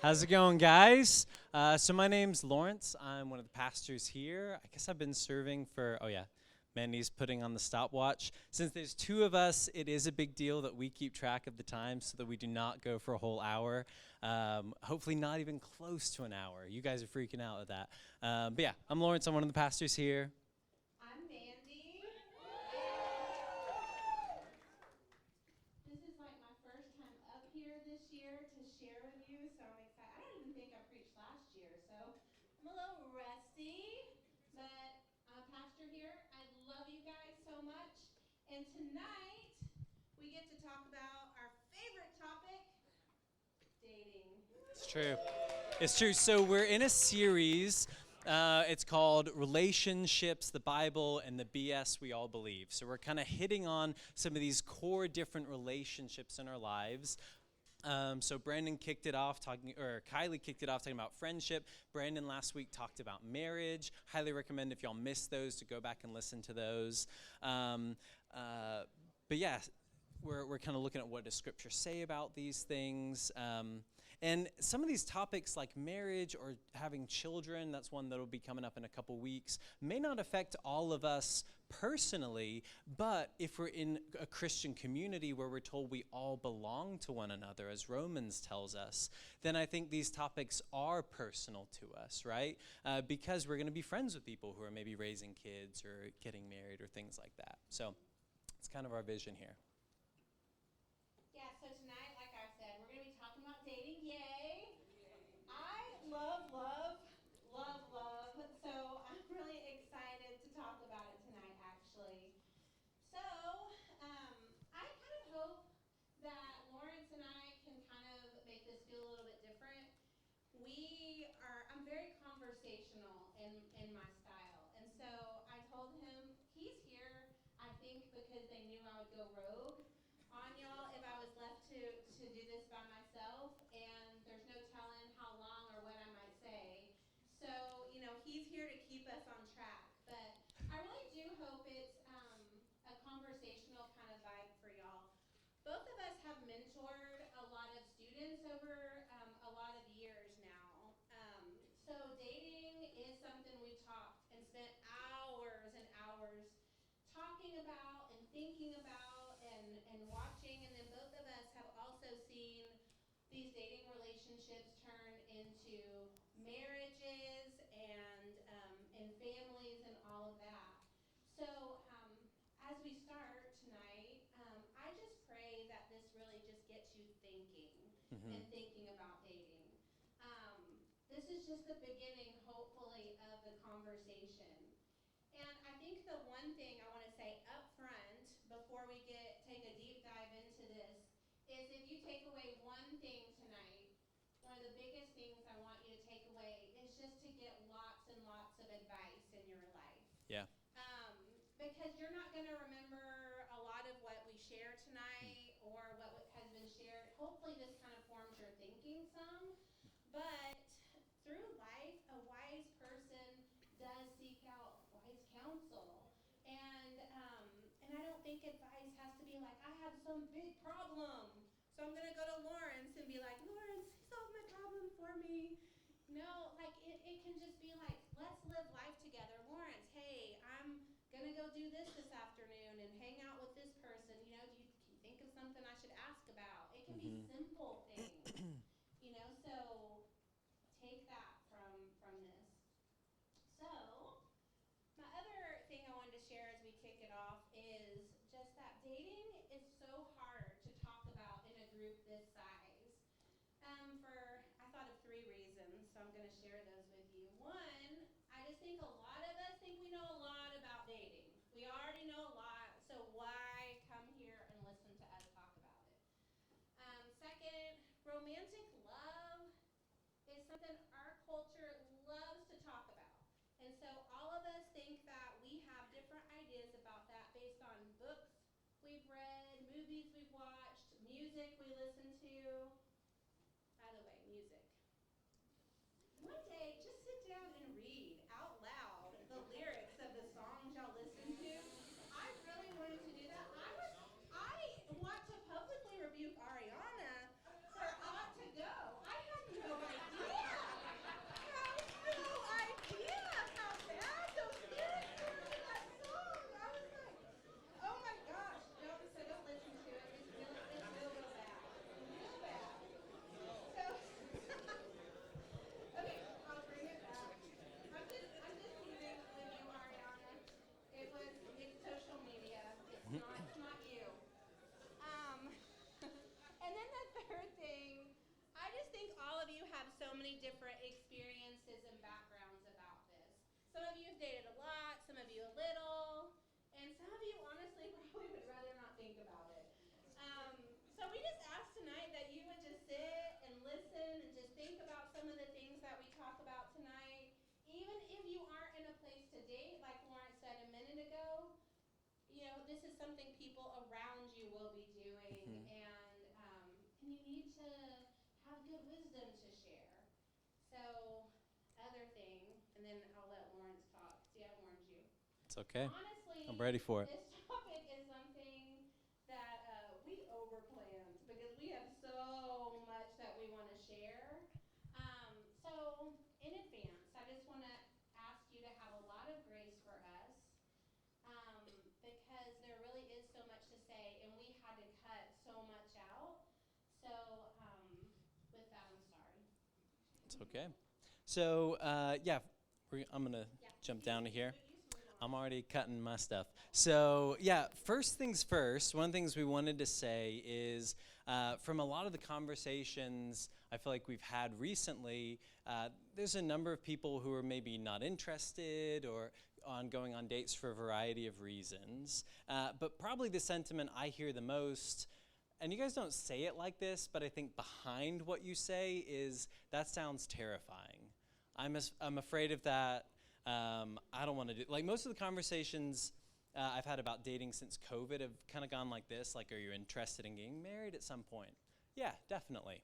How's it going, guys? So my name's Laurence. I'm one of the pastors here. I guess I've been serving for, oh yeah, Mandy's putting on the stopwatch. Since there's two of us, it is a big deal that we keep track of the time so that we do not go for a whole hour. Hopefully not even close to an hour. You guys are freaking out with that. But yeah, I'm Laurence. I'm one of the pastors here. I'm Mandy. This is like my first time up here this year to share with you, so I'm excited. I don't even think I preached last year, so I'm a little rusty, but I'm a pastor here. I love you guys so much. And tonight, we get to talk about our favorite topic, dating. It's true. It's true. So we're in a series. It's called Relationships, the Bible, and the BS We All Believe. So we're kind of hitting on some of these core different relationships in our lives. So Brandon kicked it off or Kylie kicked it off talking about friendship. Brandon last week talked about marriage. Highly recommend if y'all missed those to go back and listen to those. But yeah, we're kind of looking at what does Scripture say about these things. And some of these topics like marriage or having children, that's one that will be coming up in a couple weeks, may not affect all of us personally, but if we're in a Christian community where we're told we all belong to one another, as Romans tells us, then I think these topics are personal to us, right? Because we're going to be friends with people who are maybe raising kids or getting married or things like that. So it's kind of our vision here. Yeah, so tonight, like I said, we're going to be talking about dating. Yay! I love. So I'm really excited to talk about it tonight, actually. So I kind of hope that Laurence and I can kind of make this feel a little bit different. I'm very conversational in my style. And so I told him he's here, I think, because they knew I would go rogue on y'all if I was left to do this by myself. And there's no telling how long or what I might say. So, he's here to keep us on track. But I really do hope it's a conversational kind of vibe for y'all. Both of us have mentored a lot of students over a lot of years now. So dating is something we've talked and spent hours and hours talking about and thinking about and watching. And then both of us have also seen these dating relationships turn into marriages and families and all of that. So as we start tonight, I just pray that this really just gets you thinking Mm-hmm. and thinking about dating. This is just the beginning, hopefully, of the conversation. And I think the one thing I want to say up front before we take a deep dive into this is if you take away one thing tonight, one of the biggest things I want you to take away is just to get lots and lots of advice in your life. Yeah. Um, because you're not going to remember a lot of what we share tonight or what has been shared. Hopefully this kind of forms your thinking some. But through life, a wise person does seek out wise counsel. And I don't think advice has to be like, I have some big problem, so I'm going to go to Laurence and be like, Laurence, solve my problem for me. No, like it can just be like, let's live life together. Laurence, hey, I'm going to go do this afternoon and hang out with this person. Can you think of something I should ask about? It can be Mm-hmm. simple things, so take that from this. So, my other thing I wanted to share as we kick it off is just that dating is so hard to talk about in a group this size. I thought of 3 reasons, so I'm going to share those with you. One, I just think a lot of us think we know a lot about dating. We already know a lot, so why come here and listen to us talk about it? Second, romantic love is something our culture loves to talk about. And so all of us think that we have different ideas about that based on books we've read, movies we've watched, music we listen to. By the way, music. One day, just sit down and read out loud the lyrics of the songs y'all listen to. I really wanted to do that. I want to publicly rebuke Ariana for Ought to Go. I have no have so many different experiences and backgrounds about this. Some of you have dated a lot, some of you a little, and some of you honestly probably would rather not think about it. So we just ask tonight that you would just sit and listen and just think about some of the things that we talk about tonight. Even if you aren't in a place to date, like Laurence said a minute ago, this is something people around you will be doing, and you need to have good wisdom to share. So, other thing, and then I'll let Laurence talk. See, I warned you. It's okay. Honestly, I'm ready for it. this topic is something that we overplanned because we have so much that we want to share. So, in advance, I just want to ask you to have a lot of grace for us because there really is so much to say, and we had to cut so much out. So, with that, I'm sorry. It's okay. So, I'm going to jump down to here. I'm already cutting my stuff. So, first things first, one of the things we wanted to say is from a lot of the conversations I feel like we've had recently, there's a number of people who are maybe not interested or on going on dates for a variety of reasons. But probably the sentiment I hear the most, and you guys don't say it like this, but I think behind what you say is, that sounds terrifying. I'm afraid of that. I don't want to do, like most of the conversations I've had about dating since COVID have kind of gone like this, like, are you interested in getting married at some point? Yeah, definitely.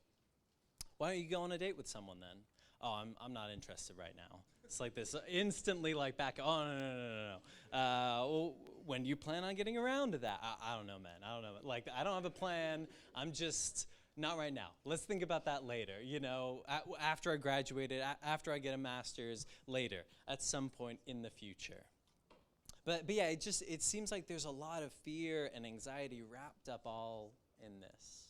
Why don't you go on a date with someone then? Oh, I'm not interested right now. It's like this instantly like back, oh, no. Well, when do you plan on getting around to that? I don't know, man. I don't know. Like, I don't have a plan. I'm just, not right now. Let's think about that later. After I graduated, after I get a master's, later, at some point in the future. But yeah, it seems like there's a lot of fear and anxiety wrapped up all in this.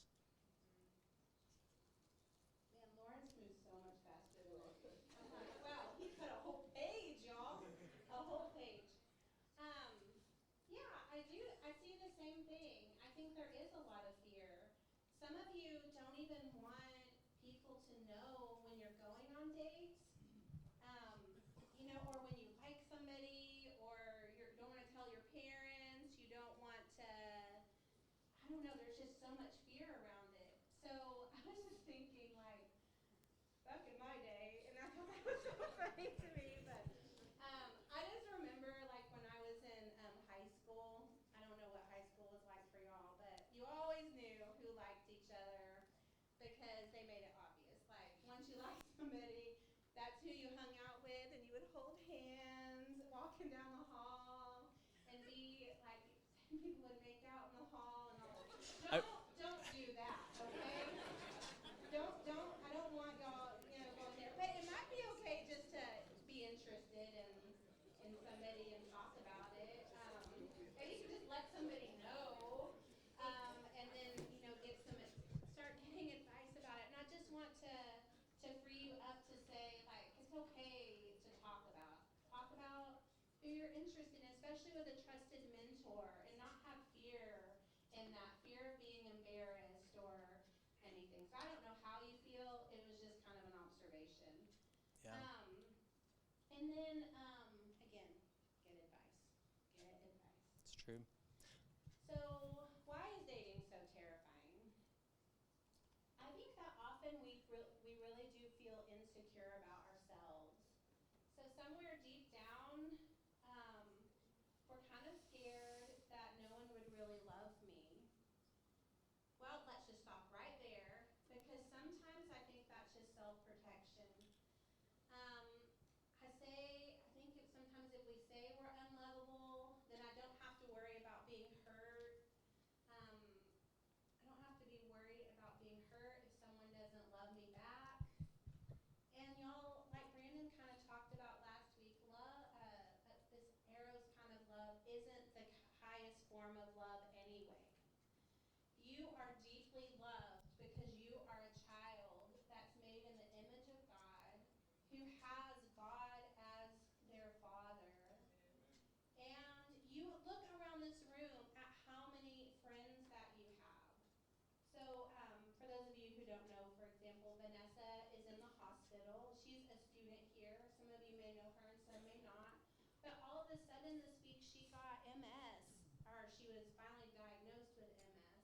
Man, Laurence moves so much faster than I could. I'm like, wow, he cut a whole page, y'all. A whole page. I do. I see the same thing. I think there is a lot of fear. Some of you don't even want people to know when you're going on dates, or when you like somebody, or you don't want to tell your parents. You don't want to, I don't know, there's just so much fear around it. So I was just thinking, like, back in my day, and I thought that was so funny to me, but I just remember, like, when I was in high school, I don't know what high school was like for y'all, but you always knew who liked each other because they made it obvious. Like, once you liked somebody, that's who you hung out with, and you would hold hands walking down the hall and be, like, people would make out in the hall and all. Don't do that, okay? I don't want y'all, going there. But it might be okay just to be interested in somebody and talk about it. Maybe you can just let somebody know, and then, start getting advice about it. And I just want to free you up to say, like, it's okay to talk about. Talk about who you're interested in, especially with a trusted mentor, and not have fear in that fear of being embarrassed or anything. So I don't know how you feel. It was just kind of an observation. Yeah. And then, again, get advice. Get advice. It's true. So why is dating so terrifying? I think that often we really do feel insecure about ourselves. So somewhere deep down, we're kind of scared that no one would really love me. Well, let's just stop right there, because sometimes I think that's just self-protection. I think sometimes if we say we're unlovable, then I don't have to worry about a sudden this week she got MS, or she was finally diagnosed with MS.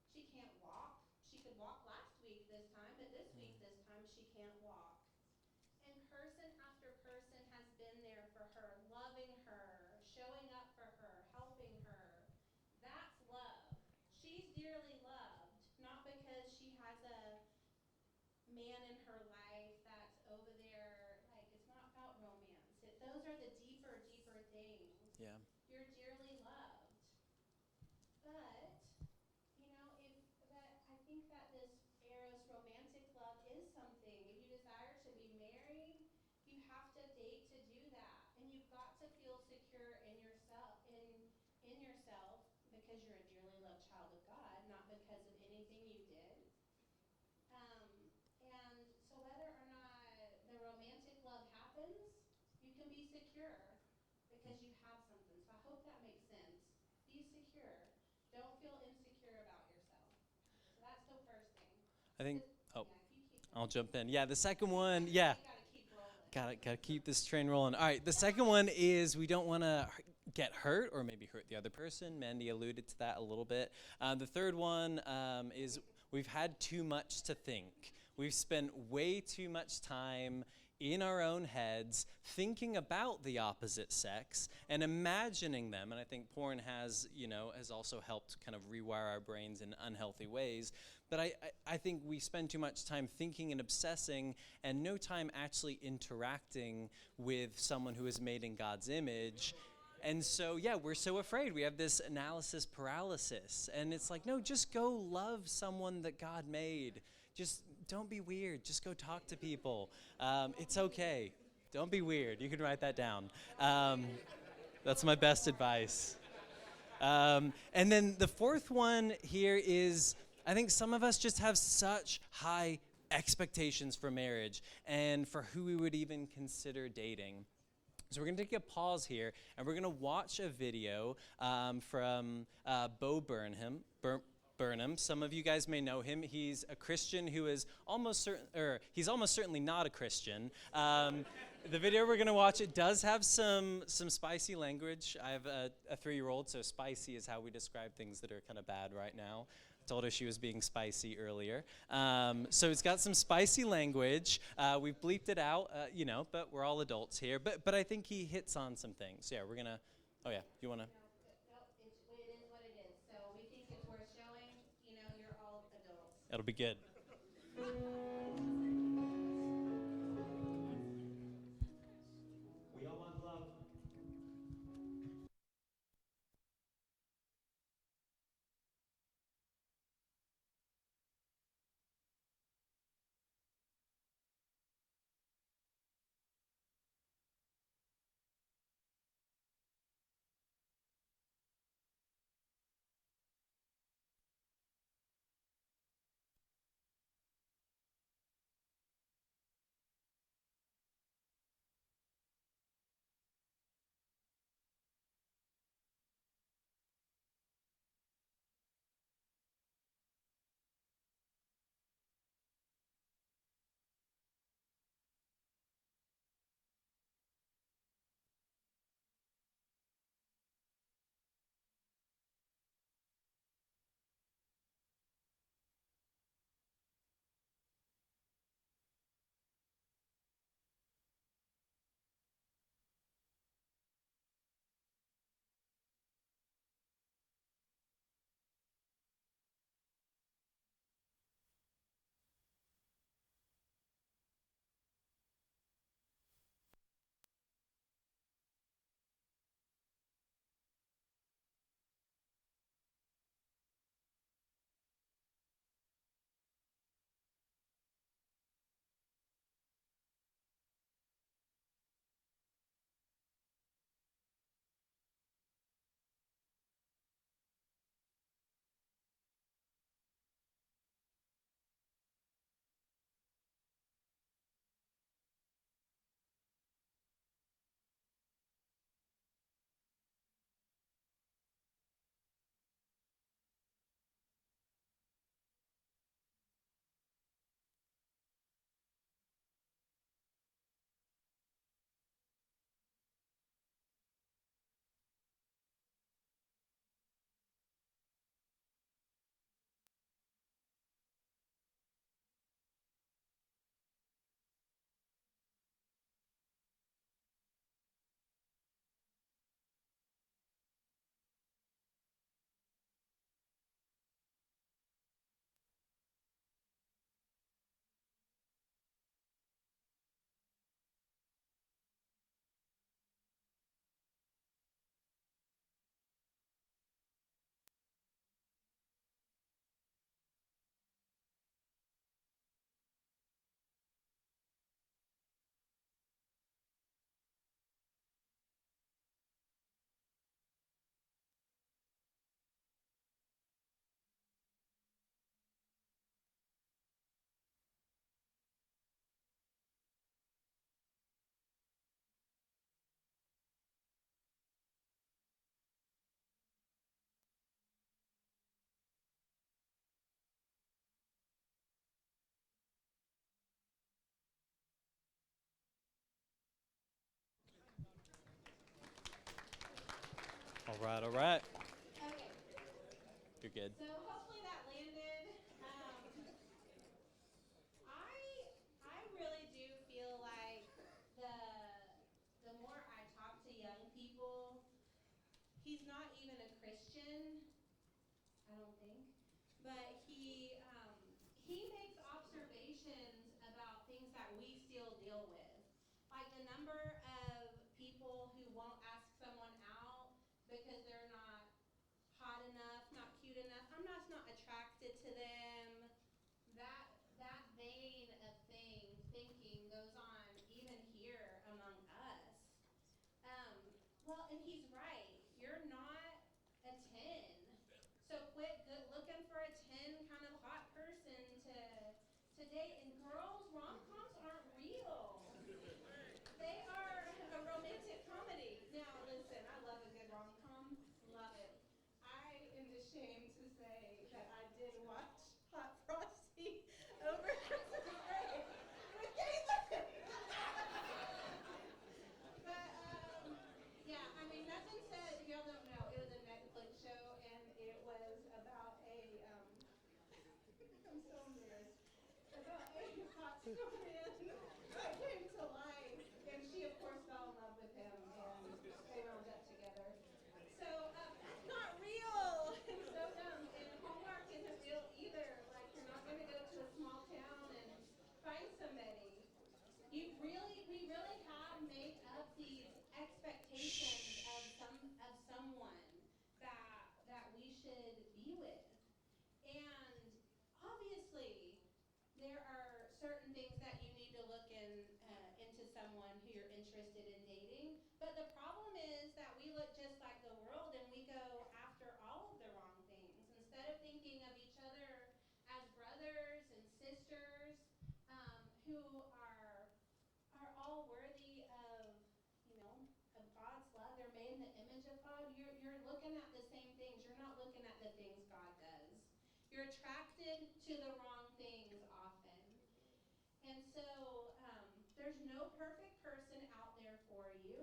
She can't walk. She could walk last week this time, but this week this time she can't walk. And person after person has been there for her, loving her, showing up for her, helping her. That's love. She's dearly loved, not because she has a man in her life that's over there. Like, it's not about romance. Those are the deeper, deeper things. Yeah. You're dearly loved. But, I think that this Eros romantic love is something. If you desire to be married, you have to date to do that. And you've got to feel secure in yourself because you're a dearly loved child of God, not because of anything you did. Um, and so whether or not the romantic love happens, you can be secure because you have something. So I hope that makes sense. Be secure. Don't feel insecure about yourself. So that's the first thing. I think, oh, Yeah, you keep going. I'll jump in. Yeah, the second one, yeah. You gotta keep rolling. Gotta keep this train rolling. All right, the second one is we don't want to get hurt or maybe hurt the other person. Mandy alluded to that a little bit. The third one is we've had too much to think. We've spent way too much time in our own heads thinking about the opposite sex and imagining them. And I think porn has also helped kind of rewire our brains in unhealthy ways. But I think we spend too much time thinking and obsessing and no time actually interacting with someone who is made in God's image. And so, yeah, we're so afraid. We have this analysis paralysis. And it's like, no, just go love someone that God made. Just don't be weird. Just go talk to people. It's okay. Don't be weird. You can write that down. That's my best advice. And then the fourth one here is, I think some of us just have such high expectations for marriage and for who we would even consider dating. So we're going to take a pause here, and we're going to watch a video from Bo Burnham. Some of you guys may know him. He's a Christian who is he's almost certainly not a Christian. The video we're going to watch, it does have some spicy language. I have a 3-year-old, so spicy is how we describe things that are kind of bad right now. Told her she was being spicy earlier. So it's got some spicy language. We've bleeped it out, but we're all adults here. But I think he hits on some things. Yeah, we're going to, oh yeah, you want to? No, it is what it is. So we think it's worth showing. You're all adults. It'll be good. We all want love. All right. Okay, You're good. so hopefully that landed. I really do feel like the the more I talk to young people, he's not even a Christian, I don't think, but he makes observations about things that we still deal with, like the number of people who won't ask someone out because they're not hot enough, not cute enough. I'm not attracted to them. That vein of thinking goes on even here among us. Um, well, and he's right. You're not a 10. So quit looking for a 10 kind of hot person to date. And girls, rom-coms aren't real. They are a romantic comedy. Now, listen, I love a good rom-com. Love it. I am ashamed to say that I did watch Hot Frosty over Christmas break with Caitlin. But yeah, I mean, nothing said. If y'all don't know, it was a Netflix show, and it was about a. I'm so embarrassed. About a hot man that came to life, and she, of course, fell in love with him, and they wound up together. So that's not real, and so dumb. And Hallmark isn't real either. Like, you're not going to go to a small town and find somebody. We really have made up these expectations of someone that we should be with. And obviously, there are certain things that you need to look into someone who you're interested in dating. But the problem is that we look just like the world and we go after all of the wrong things. Instead of thinking of each other as brothers and sisters who are all worthy of, of God's love. They're made in the image of God. You're looking at the same things. You're not looking at the things God does. You're attracted to the wrong things often. And so there's no perfect person out there for you.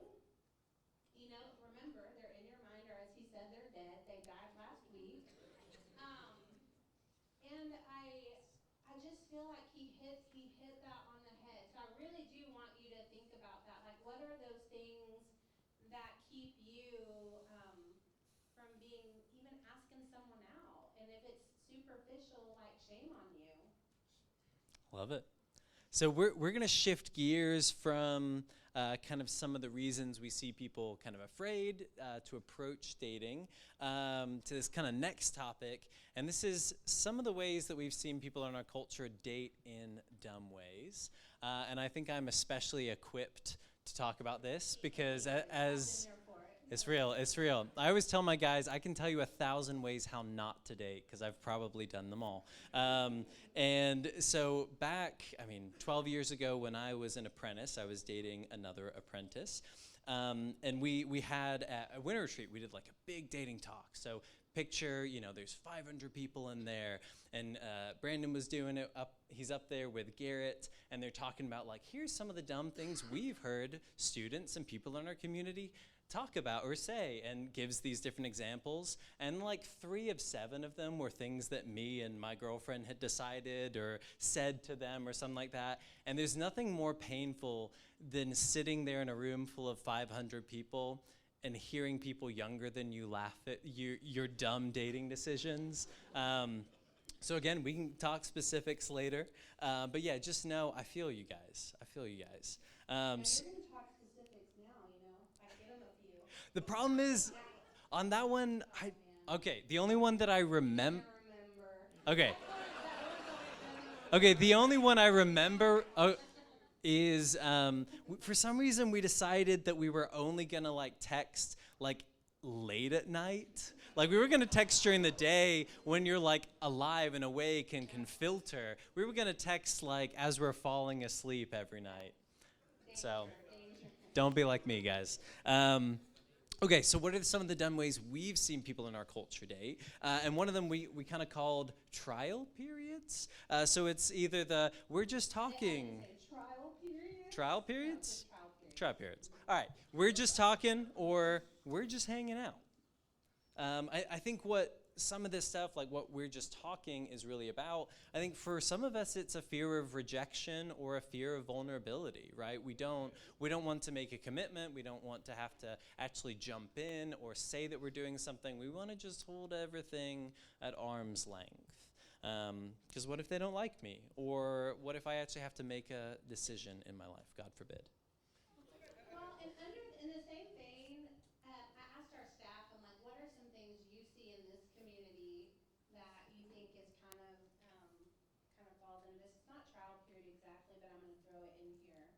Remember, they're in your mind, or as he said, they're dead. They died last week. Um, and I just feel like he hit that on the head. So I really do want you to think about that. Like, what are those things that keep you from being even asking someone out? And if it's superficial, like, shame on you. Love it. So we're going to shift gears from kind of some of the reasons we see people kind of afraid to approach dating to this kind of next topic. And this is some of the ways that we've seen people in our culture date in dumb ways. And I think I'm especially equipped to talk about this because as it's real. It's real. I always tell my guys, I can tell you 1,000 ways how not to date because I've probably done them all. And so back, 12 years ago when I was an apprentice, I was dating another apprentice. And we had a winter retreat. We did like a big dating talk. So picture, there's 500 people in there. And Brandon was doing it he's up there with Garrett. And they're talking about like, here's some of the dumb things we've heard students and people in our community talk about or say, and gives these different examples. And like 3 of 7 of them were things that me and my girlfriend had decided or said to them or something like that. And there's nothing more painful than sitting there in a room full of 500 people and hearing people younger than you laugh at your dumb dating decisions. So again, we can talk specifics later. But yeah, just know I feel you guys. And you're going to talk specifics now, Like, give them a few. The problem is, on that one, the only one that I remember. Okay. Okay, the only one I remember is for some reason we decided that we were only gonna like text like late at night. Like we were gonna text during the day when you're like alive and awake and can filter. We were gonna text like as we're falling asleep every night. So don't be like me, guys. Okay, so what are some of the dumb ways we've seen people in our culture date? And one of them we kind of called trial periods. So it's either we're just talking. Trial periods? Trial periods? No, trial periods. Trial periods. All right, we're just talking or we're just hanging out. I think what some of this stuff, like what we're just talking, is really about, I think for some of us it's a fear of rejection or a fear of vulnerability, right? We don't want to make a commitment. We don't want to have to actually jump in or say that we're doing something. We want to just hold everything at arm's length. Because what if they don't like me? Or what if I actually have to make a decision in my life, God forbid? Well, and in the same vein, I asked our staff, I'm like, what are some things you see in this community that you think is kind of falls into this? It's not trial period exactly, but I'm going to throw it in here.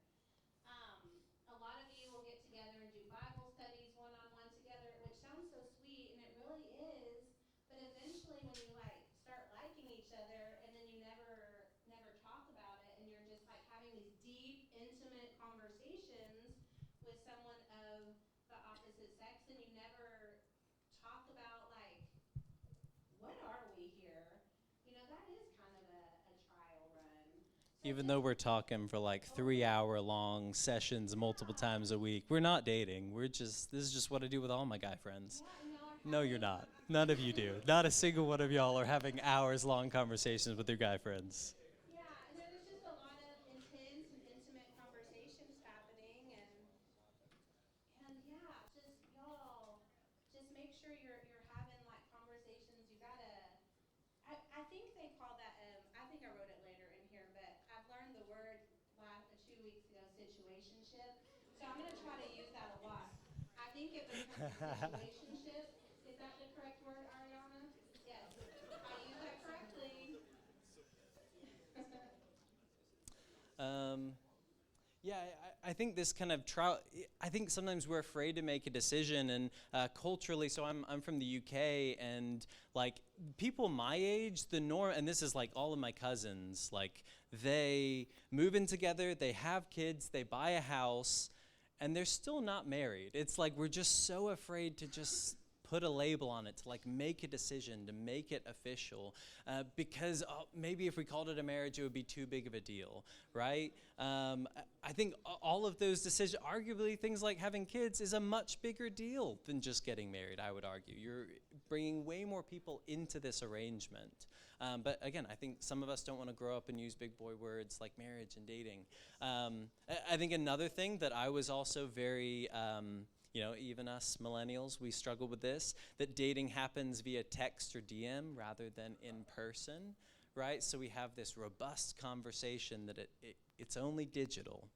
Um, a lot of you will get together and do Bible studies one-on-one together, which sounds so sweet, and it really is. But eventually, when you like start liking each other, and then you never talk about it, and you're just like having these deep, intimate conversations with someone of the opposite sex, and you never talk about like, what are we here? That is kind of a trial run. So Even just, though we're talking for like 3 hour long sessions multiple times a week, we're not dating. This is just what I do with all my guy friends. yeah, and y'all are No, you're having, not. None of you do. Not a single one of y'all are having hours long conversations with your guy friends. yeah, and there's just a lot of intense and intimate conversations happening, and yeah, just y'all, just make sure you're having like conversations. You gotta. I think they call that. I think I wrote it later in here, but I've learned the word 2 weeks ago, situationship. So I'm gonna try to use that a lot. I think it becomes a situationship. Is that the correct word, Ariana? Yes. I use that correctly. Um, Yeah, I think this kind of trial. I think sometimes we're afraid to make a decision, and culturally. So I'm from the UK, and like people my age, the norm, and this is like all of my cousins. Like they move in together, they have kids, they buy a house, and they're still not married. It's like we're just so afraid to just put a label on it, to like make a decision, to make it official, because maybe if we called it a marriage, it would be too big of a deal, right? I think all of those decisions, arguably things like having kids, is a much bigger deal than just getting married, I would argue. You're bringing way more people into this arrangement. But again, I think some of us don't want to grow up and use big boy words like marriage and dating. I think another thing that I was also very... even us millennials, we struggle with this, that dating happens via text or DM rather than in person, right? So we have this robust conversation that it's only digital.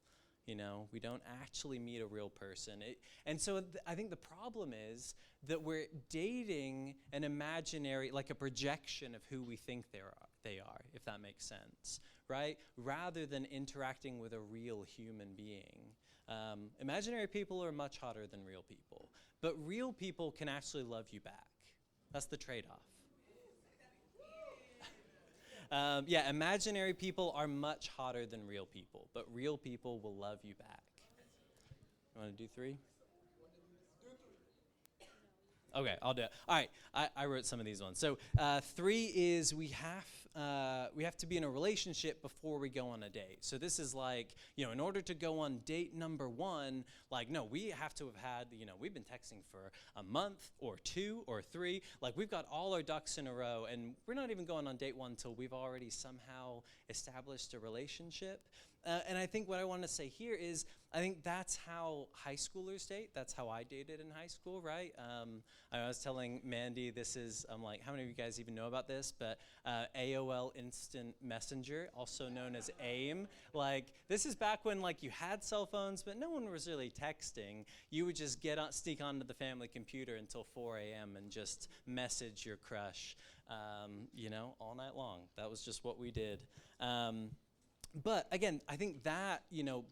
We don't actually meet a real person. And so I think the problem is that we're dating an imaginary, like a projection of who we think they are, if that makes sense, right? Rather than interacting with a real human being. Imaginary people are much hotter than real people, but real people can actually love you back. That's the trade-off. Imaginary people are much hotter than real people, but real people will love you back. You want to do 3? Okay, I'll do it. All right, I wrote some of these ones. So 3 is we have to be in a relationship before we go on a date. So this is like, in order to go on date number 1, like, no, we have to have had, we've been texting for a month or 2 or 3. Like, we've got all our ducks in a row, and we're not even going on date 1 until we've already somehow established a relationship. And I think what I want to say here is, I think that's how high schoolers date. That's how I dated in high school, right? I was telling Mandy, I'm like, how many of you guys even know about this? But AOL Instant Messenger, also known as AIM. Like, this is back when, like, you had cell phones, but no one was really texting. You would just sneak onto the family computer until 4 a.m. and just message your crush, all night long. That was just what we did. But again, I think that,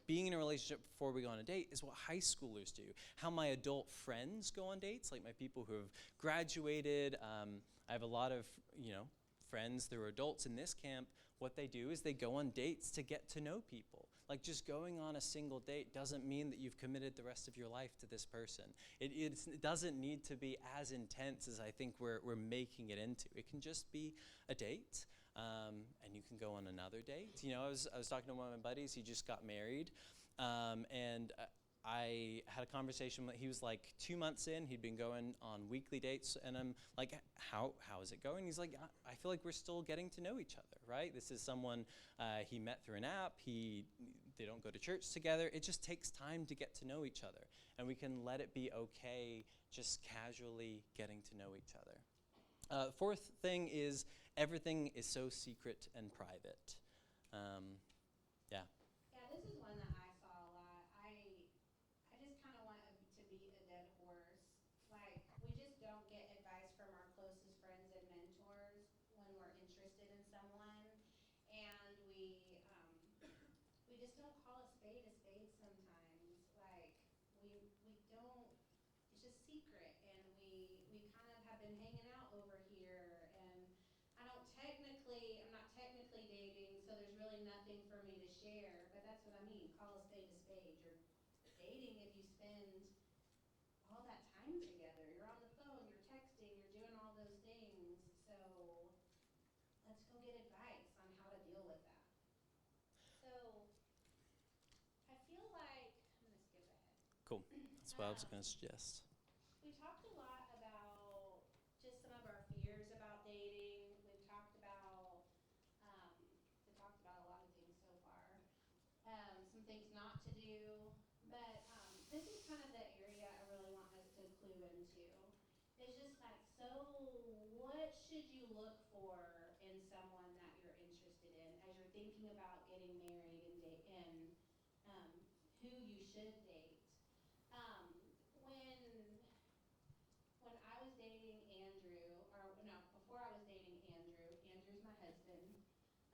being in a relationship before we go on a date is what high schoolers do. How my adult friends go on dates, like my people who have graduated. I have a lot of, friends that are adults in this camp. What they do is they go on dates to get to know people. Like, just going on a single date doesn't mean that you've committed the rest of your life to this person. It doesn't need to be as intense as I think we're making it into. It can just be a date. And you can go on another date. I was talking to one of my buddies. He just got married, and I had a conversation he was like 2 months in. He'd been going on weekly dates, and I'm like, how is it going? He's like, I feel like we're still getting to know each other, right? This is someone he met through an app. They don't go to church together. It just takes time to get to know each other, and we can let it be okay just casually getting to know each other. Fourth thing is everything is so secret and private. Yeah. Yeah, this is one that I saw a lot. I just kind of want to beat a dead horse. Like, we just don't get advice from our closest friends and mentors when we're interested in someone, and we just don't call a spade sometimes. Like, we don't. It's just secret, and we kind of have been hanging out over here, and I'm not technically dating, so there's really nothing for me to share. But that's what I mean. Call a spade a spade. You're dating if you spend all that time together. You're on the phone, you're texting, you're doing all those things. So let's go get advice on how to deal with that. So I feel like I'm going to skip ahead. Cool. That's what I was going to suggest. We talked a lot about just some of our fears about dating. We talked about a lot of things so far. Some things not to do. But this is kind of the area I really want us to clue into. It's just like, so what should you look for in someone that you're interested in as you're thinking about getting married and who you should date? Um, when I was dating Andrew, or no, before I was dating Andrew, Andrew's my husband.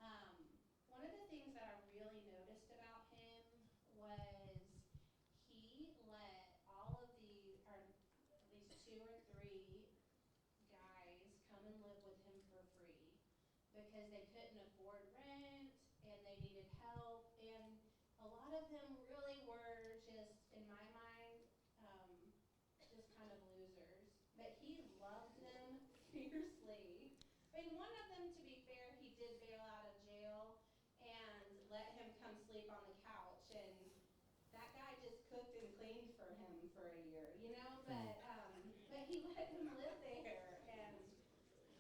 Um, One of the things that I really noticed about him was he let all of these, or at least 2 or 3 guys come and live with him for free because they couldn't afford rent and they needed help. And a lot of them really were just, in my mind, just kind of losers. But he loved them fiercely. I mean, one of them, to be fair, he did bail out of jail and let him come sleep on the couch. And that guy just cooked and cleaned for him for a year, you know? But he let him live there. And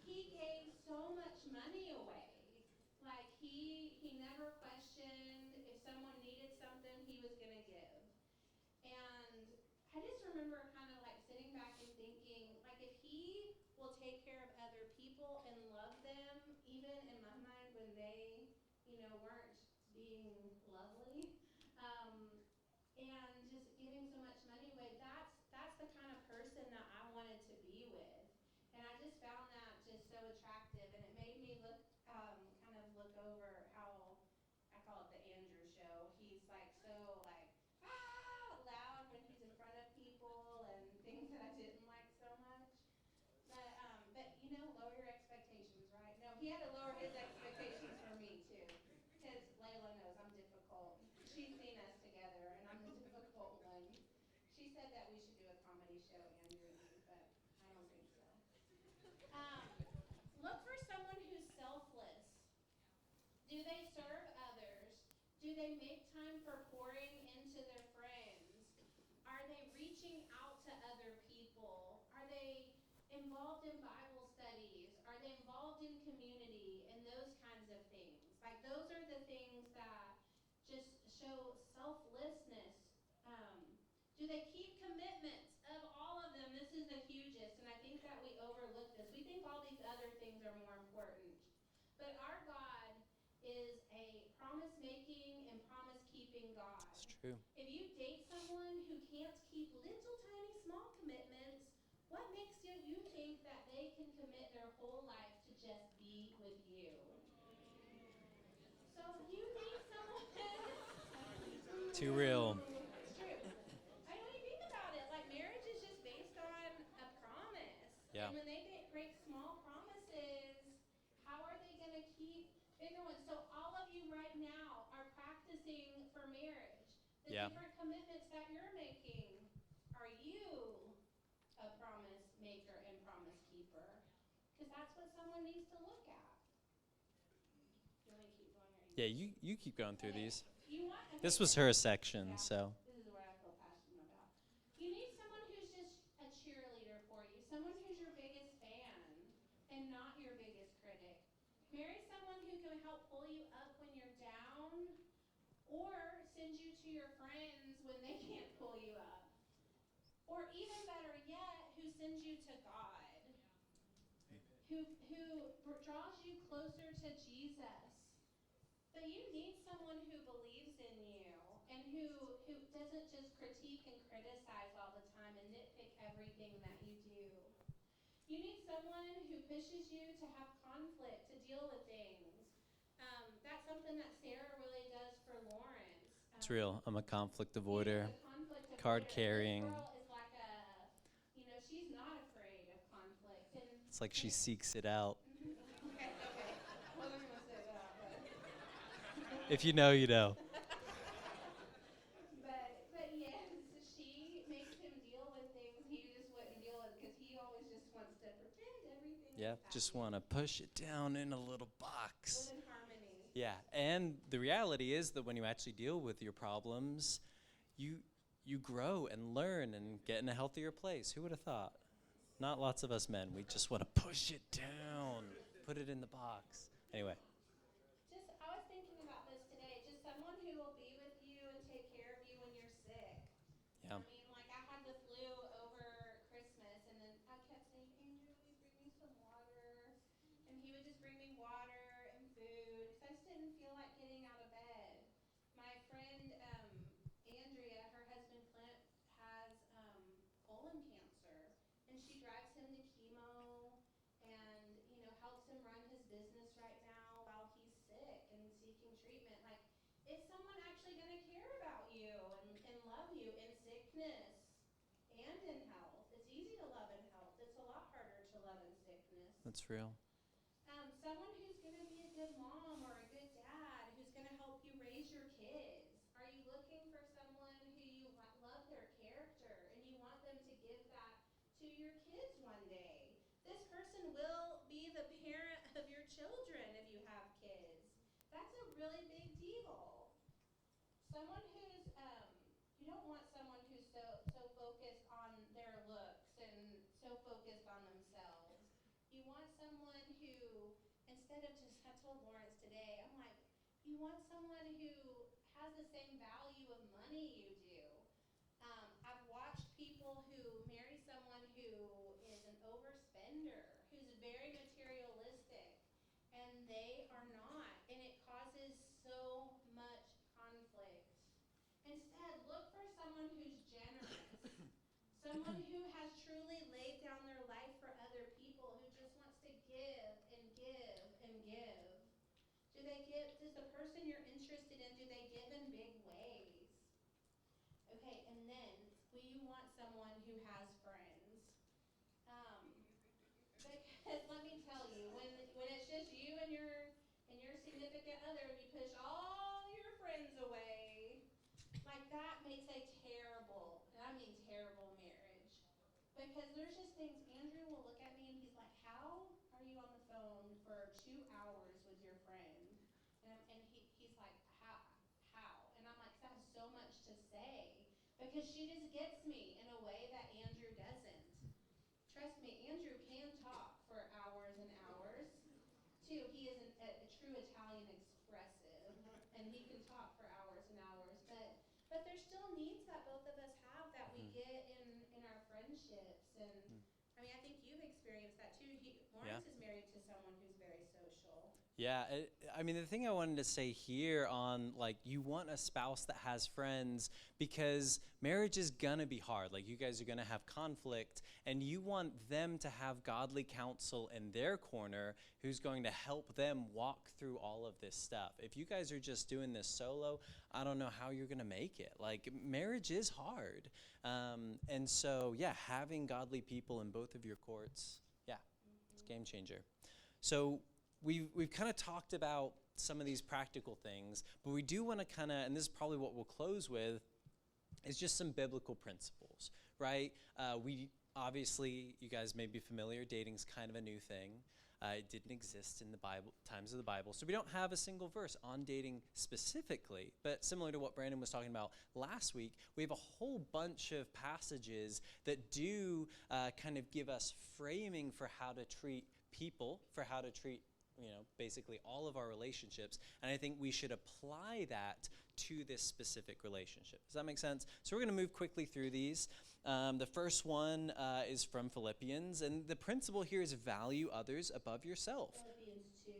he gave so much money away. Like, he never questioned if someone needed something, he was going to give. And I just remember kind of like sitting back and thinking, like, if he will take care of other people and love them, even in my mind when they, weren't being lovely, and just giving so much money away, that's the kind of person that I wanted to be with. And I just found that just so attractive, and it made me kind of look over how, I call it the Andrew show. He's like so like, loud when he's in front of people and things that I didn't like so much. But lower your expectations, right? No, he had to lower his expectations for me too, because Layla knows I'm difficult. She's seen us together, and I'm the difficult one. She said that we should do a comedy show, Andrew and me, but I don't think so. Um, Look for someone who's selfless. Do they serve others? Do they make time for pouring into their friends? Are they reaching out to other people? Are they involved in Bible studies? Are they involved in community and those kinds of things? Like, those are the things that just show selflessness. Do they keep commitments? Of all of them, this is the hugest, and I think that we overlook this. We think all these other things are more important. But our God is a promise-making and promise-keeping God. It's true. If you date someone who can't keep little tiny small commitments, what makes you think that they can commit their whole life to just be with you? So if you date someone, Too real. it's true. I mean, when you think about it, like, marriage is just based on a promise. Yeah. And when they break small promises, how are they going to keep bigger ones? So all of you right now are practicing for marriage. The Yeah. different commitments that you're making. Are you a promise maker and promise keeper? Because that's what someone needs to look at. Do you want me to keep going? Or Yeah, you keep going through Okay. these. You want, okay, This was her section, so. This is where I feel passionate. when they can't pull you up. Or even better yet, who sends you to God, who draws you closer to Jesus. But you need someone who believes in you and who doesn't just critique and criticize all the time and nitpick everything that you do. You need someone who pushes you to have conflict, to deal with things. That's something that Sarah really does for Laurence. It's real. I'm a conflict She avoider. is a conflict avoider. Card carrying. This girl is like she's not afraid of conflict. It's like she seeks it out. Okay. Wasn't gonna say that, but. If you know, you know. But yes, she makes him deal with things he just wouldn't deal with because he always just wants to pretend everything is happy. Just want to push it down in a little box. Live in harmony. Yeah, and the reality is that when you actually deal with your problems, you grow and learn and get in a healthier place. Who would have thought? Not lots of us men. We just want to push it down, put it in the box. Anyway. I was thinking about this today. Just someone who will be with you and take care of you when you're sick. Yeah. I mean, like I had the flu over Christmas, and then I kept saying, Andrew, will you bring me some water? And he would just bring me water and food because I just didn't feel like getting out of bed. My friend Andrea, her husband Clint, has colon cancer, and she drives him to chemo and helps him run his business right now while he's sick and seeking treatment. Like, is someone actually going to care about you and love you in sickness and in health? It's easy to love in health. It's a lot harder to love in sickness. That's real. Someone who's going to be a good mom or a good dad who's going to help you raise your kids. Are you looking for someone who you love their character and you want them to give that to your kids one day? This person will be the parent of your children if you have kids. That's a really big deal. Someone who's, you don't want someone who's so focused on their looks and so focused on themselves. You want someone who, instead of just, I told Laurence today, I'm like, you want someone who has the same value of money you do. I've watched people who marry someone who is an overspender, who's very materialistic, and they are not, and it causes so much conflict. Instead, look for someone who's generous, someone who has truly laid down their life for other people, who just wants to give and give and give. Does the person you're interested in, do they give in big ways? Okay, and then, will you want someone who has friends? Because let me tell you, when it's just you and your significant other, and you push all your friends away, like that makes a terrible, and I mean terrible marriage. Because there's just things, Andrew will look at me and he's like, how are you on the phone for 2 hours with your friend? And he's like, how? And I'm like, that has so much to say. Because she just gets me in a way that Andrew doesn't. Trust me, Andrew can talk for hours and hours. Too, he is a true Italian expressive, and he can talk for hours and hours. But there's still needs that both of us have that we get in our friendships. And I mean, I think you've experienced that too. Laurence is married to someone who's very social. Yeah, I mean, the thing I wanted to say here on, like, you want a spouse that has friends because marriage is going to be hard. Like, you guys are going to have conflict, and you want them to have godly counsel in their corner who's going to help them walk through all of this stuff. If you guys are just doing this solo, I don't know how you're going to make it. Like, marriage is hard. And so, yeah, having godly people in both of your courts, it's a game changer. So we've kind of talked about some of these practical things, but we do want to kind of, and this is probably what we'll close with, is just some biblical principles, right? We obviously, you guys may be familiar, dating's kind of a new thing. It didn't exist in the Bible, times of the Bible, so we don't have a single verse on dating specifically, but similar to what Brandon was talking about last week, we have a whole bunch of passages that do kind of give us framing for how to treat people, for how to treat basically all of our relationships. And I think we should apply that to this specific relationship. Does that make sense? So we're going to move quickly through these. The first one is from Philippians, and the principle here is value others above yourself. Philippians 2.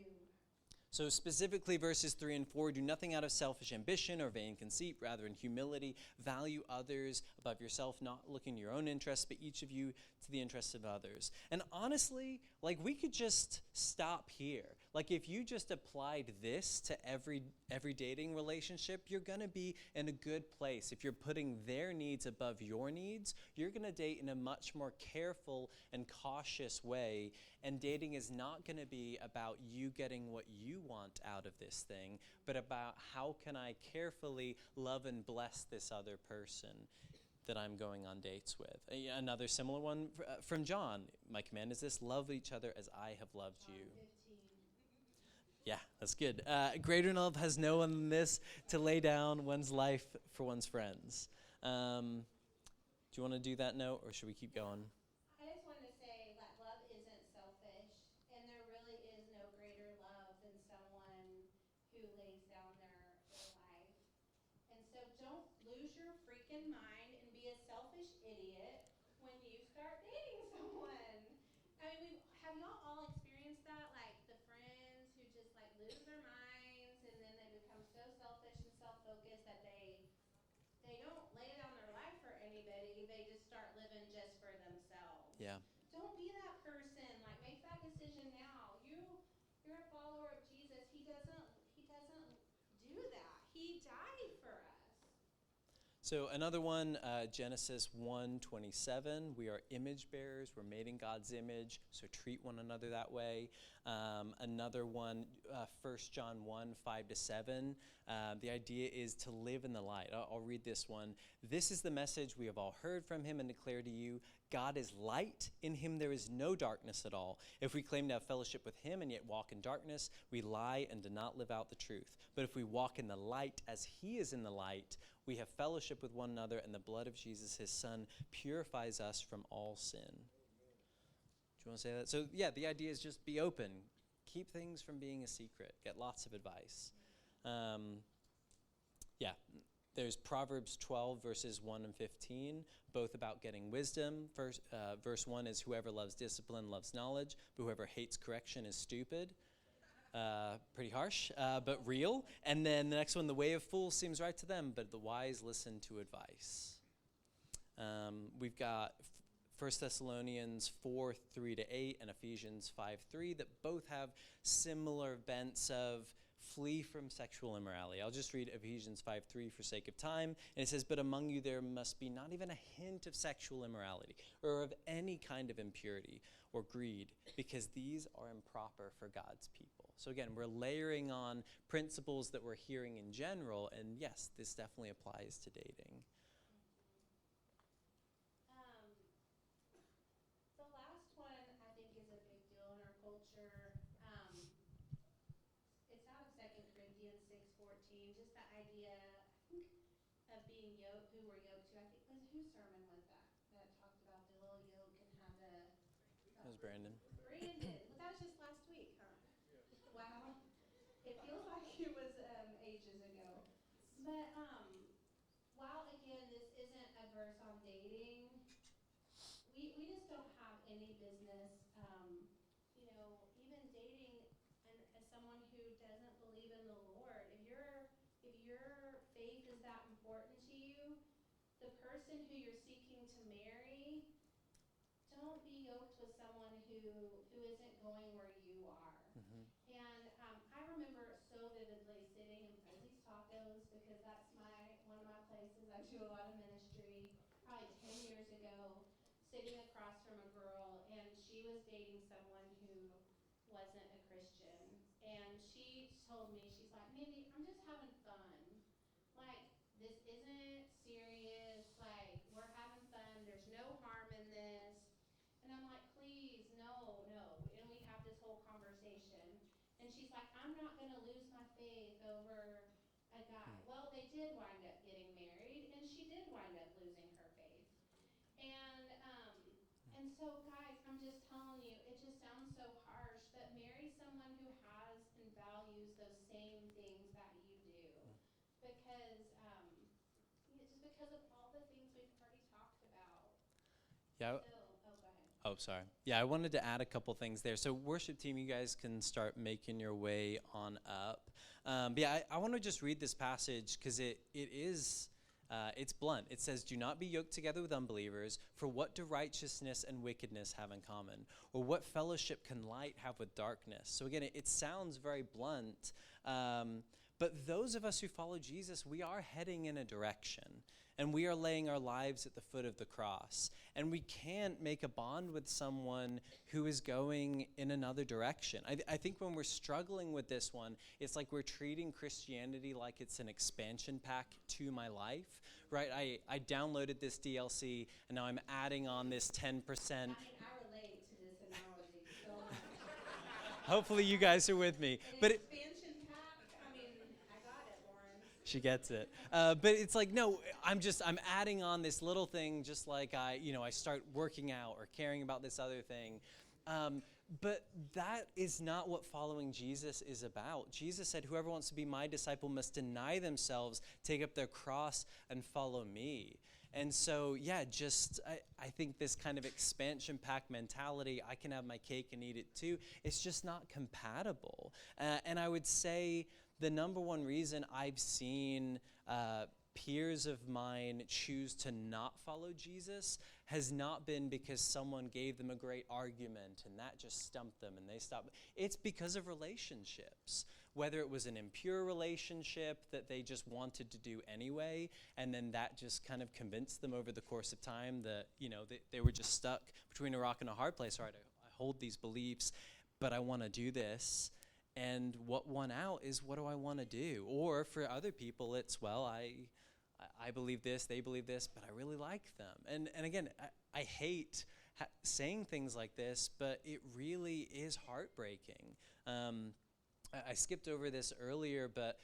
So specifically verses 3 and 4, do nothing out of selfish ambition or vain conceit, rather in humility, value others above yourself, not looking to your own interests, but each of you to the interests of others. And honestly, we could just stop here. If you just applied this to every dating relationship, you're going to be in a good place. If you're putting their needs above your needs, you're going to date in a much more careful and cautious way. And dating is not going to be about you getting what you want out of this thing, but about how can I carefully love and bless this other person that I'm going on dates with. Another similar one from John. My command is this: love each other as I have loved you. John 15. Yeah, that's good. Greater love has no one than this, to lay down one's life for one's friends. Do you want to do that note, or should we keep going? I just wanted to say that love isn't selfish, and there really is no greater love than someone who lays down their life. And so don't lose your freaking mind and be a selfish idiot when you start dating someone. I mean, have y'all all experienced that? Like the friends who just lose their minds, and then they become so selfish and self-focused that they don't lay down their life for anybody. They just start living just for themselves. Yeah. Don't be that person. Make that decision now. You're a follower of Jesus. He doesn't do that. He died for us. So another one, Genesis 1:27. We are image bearers. We're made in God's image, so treat one another that way. Another one, 1 John 1:5-7. The idea is to live in the light. I'll read this one. This is the message we have all heard from him and declare to you. God is light. In him there is no darkness at all. If we claim to have fellowship with him and yet walk in darkness, we lie and do not live out the truth. But if we walk in the light as he is in the light, we have fellowship with one another, and the blood of Jesus, his son, purifies us from all sin. Do you want to say that? So, yeah, the idea is just be open. Keep things from being a secret. Get lots of advice. There's Proverbs 12, verses 1 and 15, both about getting wisdom. Verse 1 is, whoever loves discipline loves knowledge, but whoever hates correction is stupid. Pretty harsh, but real. And then the next one, the way of fools seems right to them, but the wise listen to advice. We've got 1 Thessalonians 4:3-8 and Ephesians 5:3 that both have similar bents of flee from sexual immorality. I'll just read Ephesians 5:3 for sake of time. And it says, but among you there must be not even a hint of sexual immorality or of any kind of impurity or greed, because these are improper for God's people. So again, we're layering on principles that we're hearing in general, and yes, this definitely applies to dating. The last one I think is a big deal in our culture. It's out of 2 Corinthians 6:14. Just the idea, I think, of being yoked, who we're yoked to. I think, whose sermon was that? That talked about the little yoke and how That was Brandon. Brandon. Well, that was just last week, huh? Wow. It feels like it was ages ago. But while again this isn't a verse on dating, we just don't have any business, even dating as someone who doesn't believe in the Lord. If your faith is that important to you, the person who you're seeking to marry, don't be yoked with someone who isn't going where you are. Mm-hmm. And I remember so vividly sitting in Fuzzy's Tacos, because that's one of my places. I do a lot of ministry. Probably 10 years ago, sitting across from a girl, and she was dating someone who wasn't a Christian. And she told me, she's like, Mandy, I'm just having fun. This isn't serious. We're having fun. There's no harm in this. And I'm like, please, no. And we have this whole conversation. And she's like, I'm not going to lose my faith over a guy. Well, they did wind up getting married, and she did wind up losing her faith. And so, guys, I'm just telling you, it just sounds so harsh, but marry someone who Yeah. So, oh, go ahead. Oh, sorry. Yeah, I wanted to add a couple things there. So, worship team, you guys can start making your way on up. But yeah, I want to just read this passage because it is. It's blunt. It says, "Do not be yoked together with unbelievers. For what do righteousness and wickedness have in common? Or what fellowship can light have with darkness?" So again, it sounds very blunt. But those of us who follow Jesus, we are heading in a direction. And we are laying our lives at the foot of the cross. And we can't make a bond with someone who is going in another direction. I think when we're struggling with this one, it's like we're treating Christianity like it's an expansion pack to my life, right? I downloaded this DLC, and now I'm adding on this 10%. I mean, I relate to this analogy so much. Hopefully you guys are with me. An But expansion pack? I mean, I got it, Laurence. she gets it. But it's like, no, I'm adding on this little thing, just like I start working out or caring about this other thing. But that is not what following Jesus is about. Jesus said, "Whoever wants to be my disciple must deny themselves, take up their cross, and follow me." And so, yeah, I think this kind of expansion pack mentality, I can have my cake and eat it too, it's just not compatible. And I would say the number one reason I've seen peers of mine choose to not follow Jesus has not been because someone gave them a great argument and that just stumped them and they stopped. It's because of relationships. Whether it was an impure relationship that they just wanted to do anyway, and then that just kind of convinced them over the course of time that, they were just stuck between a rock and a hard place. All right, I hold these beliefs, but I want to do this. And what won out is, what do I want to do? Or for other people, it's, well, I believe this, they believe this, but I really like them. And again, I hate saying things like this, but it really is heartbreaking. I skipped over this earlier, but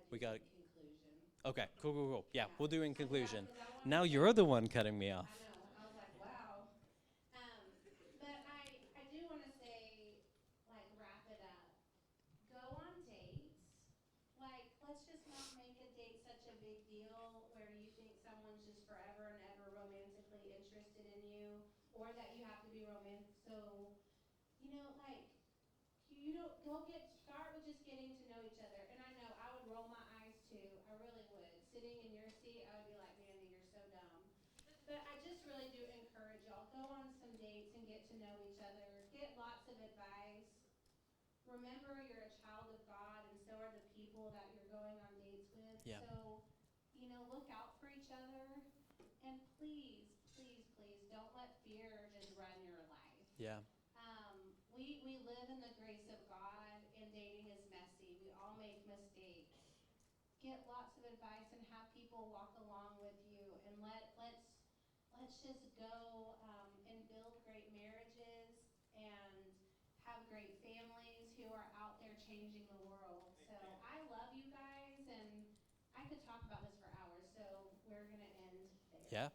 we got it. Conclusion. Okay, cool. Yeah, we'll do in Yeah, conclusion. 'cause I wanna Now say- you're the one cutting me off. I know. I was like, wow. But I do want to say, like, wrap it up. Go on dates. Like, let's just not make a date such a big deal where you think someone's just forever and ever romantically interested in you, or that you have to be romantic. So, like, you don't start with just getting to know each other. And I know I would roll my eyes too. I really would. Sitting in your seat, I would be like, Mandy, you're so dumb. But I just really do encourage y'all, go on some dates and get to know each other. Get lots of advice. Remember, you're a child of God, and so are the people that you're going on dates with. Yeah. So, look out for each other. And please, please, please don't let fear just run your life. Yeah. We live in the grace of God, and dating is messy. We all make mistakes. Get lots of advice and have people walk along with you, and let's just go and build great marriages and have great families who are out there changing the world. So I love you guys, and I could talk about this for hours, so we're going to end there. Yeah.